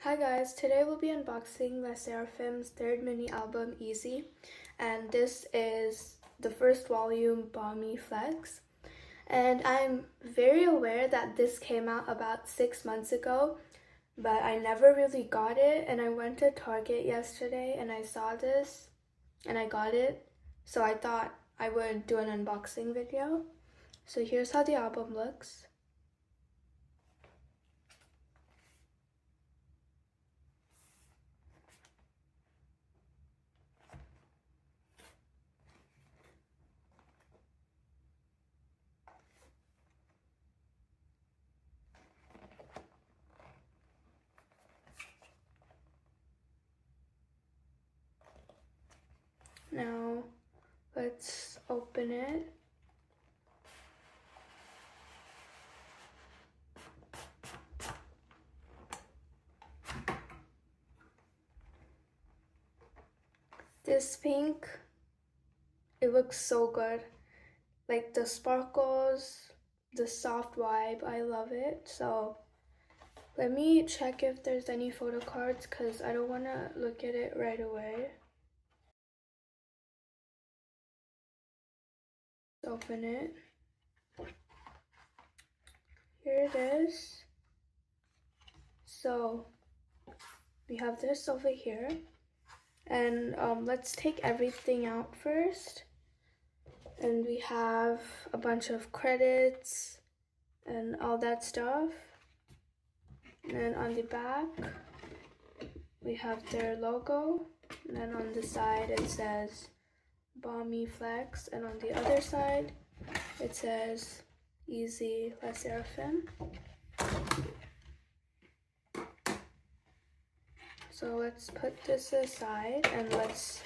Hi guys, today we'll be unboxing the Seraphim's third mini album, Easy, and this is the first volume, Balmy Flex. And I'm very aware that this came out about 6 months ago, but I never really got it, and I went to Target yesterday and I saw this and I got it, so I thought I would do an unboxing video. So here's how the album looks. Now let's open it. This pink, it looks so good. Like the sparkles, the soft vibe, I love it. So let me check if there's any photo cards because I don't want to look at it right away. Open it. Here it is. So we have this over here. And let's take everything out first. And we have a bunch of credits and all that stuff. And then on the back, we have their logo. And then on the side, it says Balmy Flex. And on the other side, it says Easy by Seraphim. So let's put this aside and let's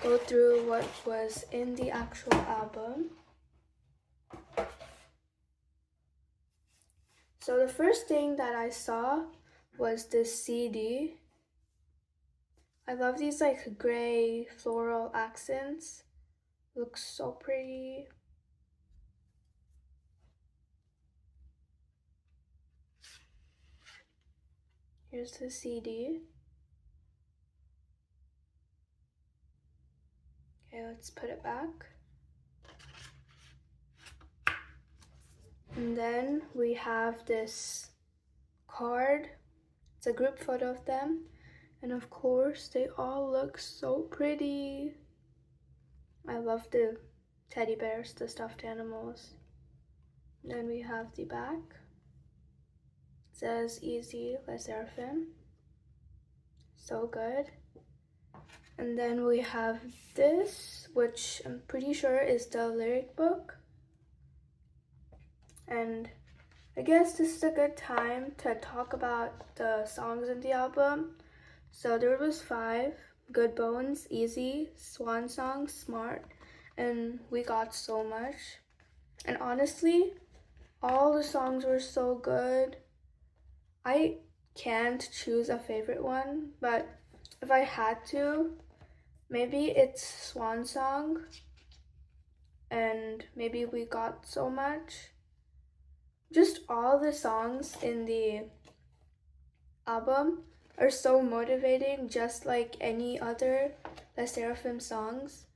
go through what was in the actual album. So the first thing that I saw was this CD. I love these like gray floral accents. Looks so pretty. Here's the CD. Okay, let's put it back. And then we have this card. It's a group photo of them. And of course, they all look so pretty. I love the teddy bears, the stuffed animals. And then we have the back. It says Easy by Seraphim. So good. And then we have this, which I'm pretty sure is the lyric book. And I guess this is a good time to talk about the songs in the album. So there was 5: Good Bones, Easy, Swan Song, Smart, and We Got So Much. And honestly, all the songs were so good. I can't choose a favorite one, but if I had to, maybe it's Swan Song and maybe We Got So Much. Just all the songs in the album are so motivating, just like any other Les Seraphim songs.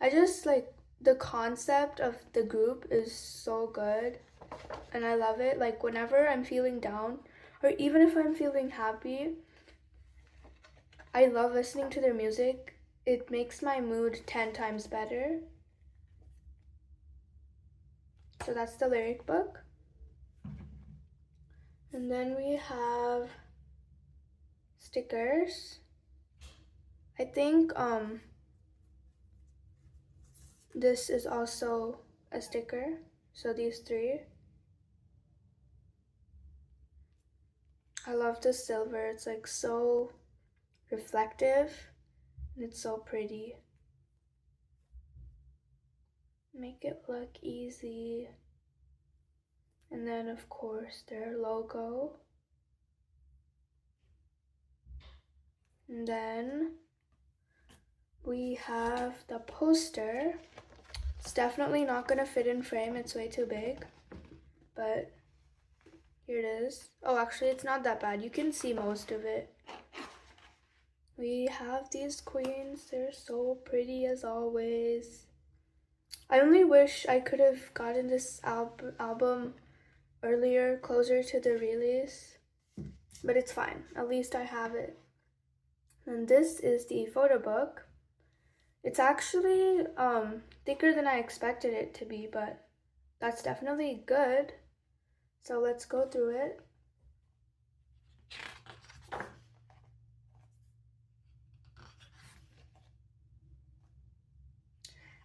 I just like the concept of the group is so good and I love it. Like whenever I'm feeling down or even if I'm feeling happy, I love listening to their music. It makes my mood 10 times better. So that's the lyric book. And then we have stickers. I think this is also a sticker. So these 3. I love the silver. It's like so reflective and it's so pretty. Make it look easy. And then of course their logo. And then we have the poster. It's definitely not gonna fit in frame, it's way too big. But Here it is. Oh, actually, it's not that bad. You can see most of it. We have these queens. They're so pretty as always. I only wish I could have gotten this album earlier, closer to the release. But it's fine. At least I have it. And this is the photo book. It's actually thicker than I expected it to be, but that's definitely good. So let's go through it.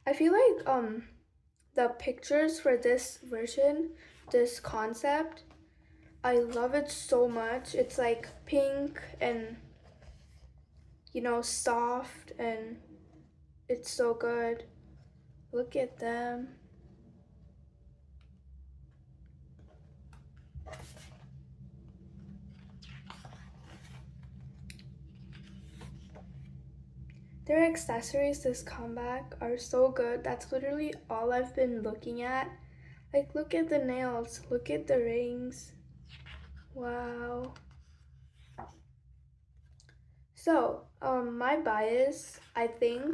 I feel like the pictures for this version, this concept, I love it so much. It's like pink and, you know, soft, and it's so good. Look at them. Their accessories this comeback are so good. That's literally all I've been looking at. Like, look at the nails, look at the rings. Wow. So, my bias, I think,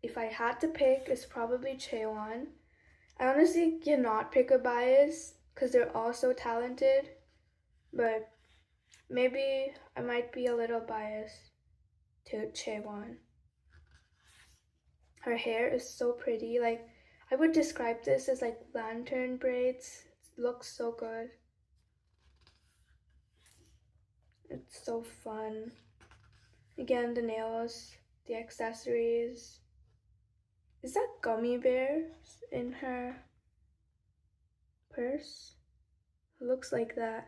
if I had to pick, is probably Chaewon. I honestly cannot pick a bias because they're all so talented, but maybe I might be a little biased to Chaewon. Her hair is so pretty. Like, I would describe this as like lantern braids. It looks so good. It's so fun. Again, the nails, the accessories. Is that gummy bears in her purse? It looks like that.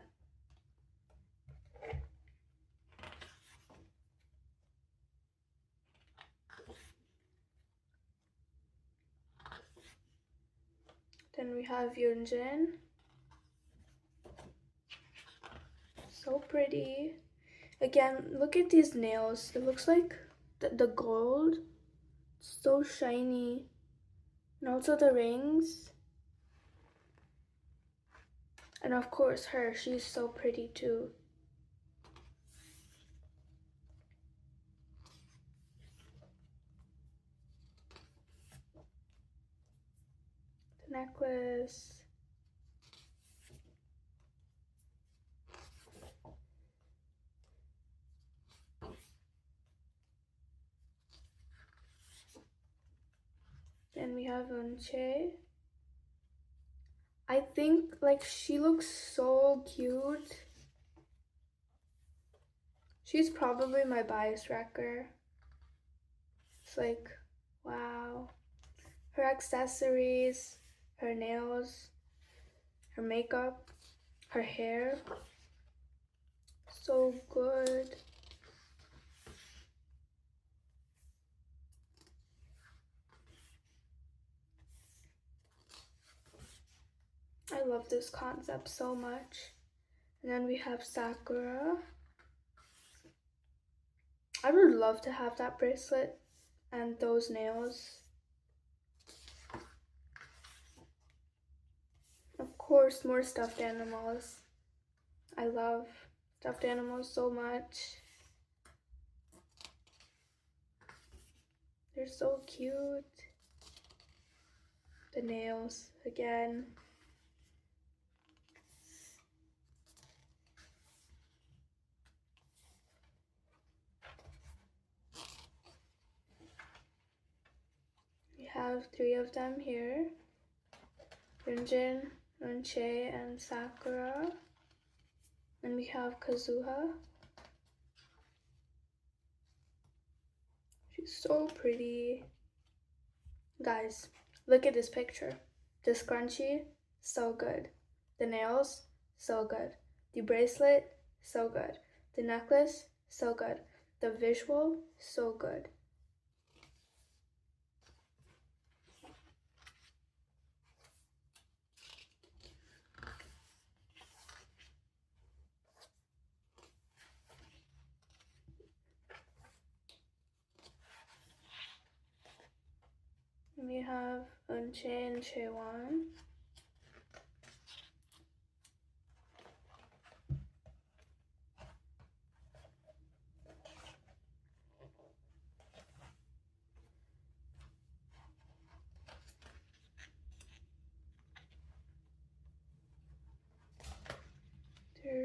Then we have Yunjin. So pretty. Again, look at these nails. It looks like the gold. So shiny. And also the rings. And of course her, she's so pretty too. The necklace. Then we have Unche. I think like she looks so cute. She's probably my bias wrecker. It's like, wow. Her accessories, her nails, her makeup, her hair. So good. I love this concept so much. And then we have Sakura. I would love to have that bracelet and those nails. Of course, more stuffed animals. I love stuffed animals so much. They're so cute. The nails again. We have 3 of them here. Yunjin, Unche, and Sakura. And we have Kazuha. She's so pretty. Guys, look at this picture. The scrunchie, so good. The nails, so good. The bracelet, so good. The necklace, so good. The visual, so good. We have Unche and Chaewon.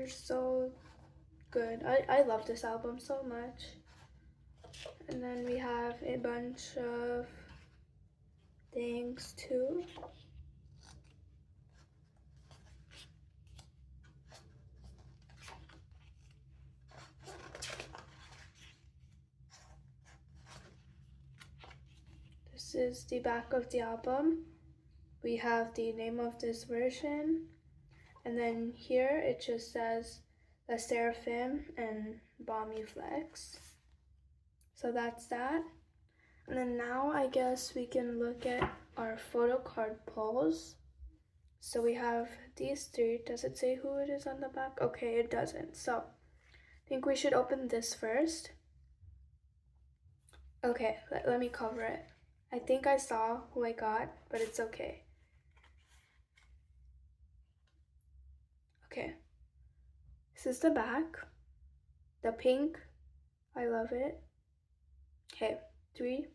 They're so good. I love this album so much. And then we have a bunch of things too. This is the back of the album. We have the name of this version, and then here it just says the Seraphim and Balmy Flex. So that's that. And then now I guess we can look at our photo card pulls. So we have these three. Does it say who it is on the back? Okay, it doesn't. So I think we should open this first. Okay, let me cover it. I think I saw who I got, but it's okay. Okay, this is the back. The pink, I love it. Okay, 3,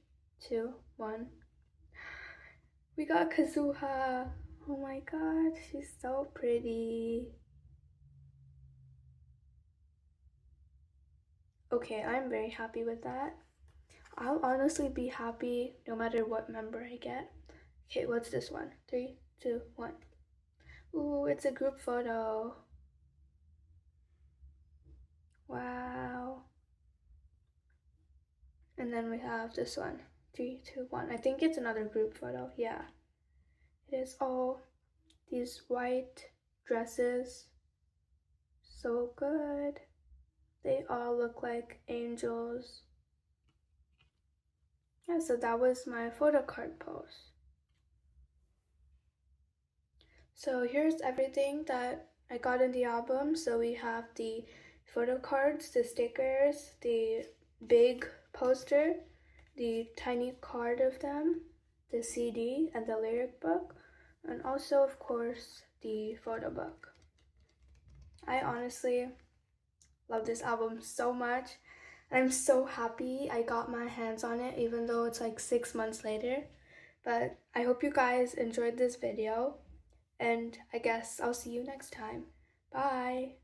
2, 1. We got Kazuha. Oh my god, she's so pretty. Okay, I'm very happy with that. I'll honestly be happy no matter what member I get. Okay, what's this one? 3, 2, 1. Ooh, it's a group photo. Wow. And then we have this one. 3, 2, 1. I think it's another group photo. Yeah. It is all these white dresses. So good. They all look like angels. Yeah, so that was my photo card pose. So here's everything that I got in the album. So we have the photo cards, the stickers, the big poster, the tiny card of them, the CD and the lyric book, and also of course the photo book. I honestly love this album so much. I'm so happy I got my hands on it even though it's like 6 months later. But I hope you guys enjoyed this video, and I guess I'll see you next time. Bye!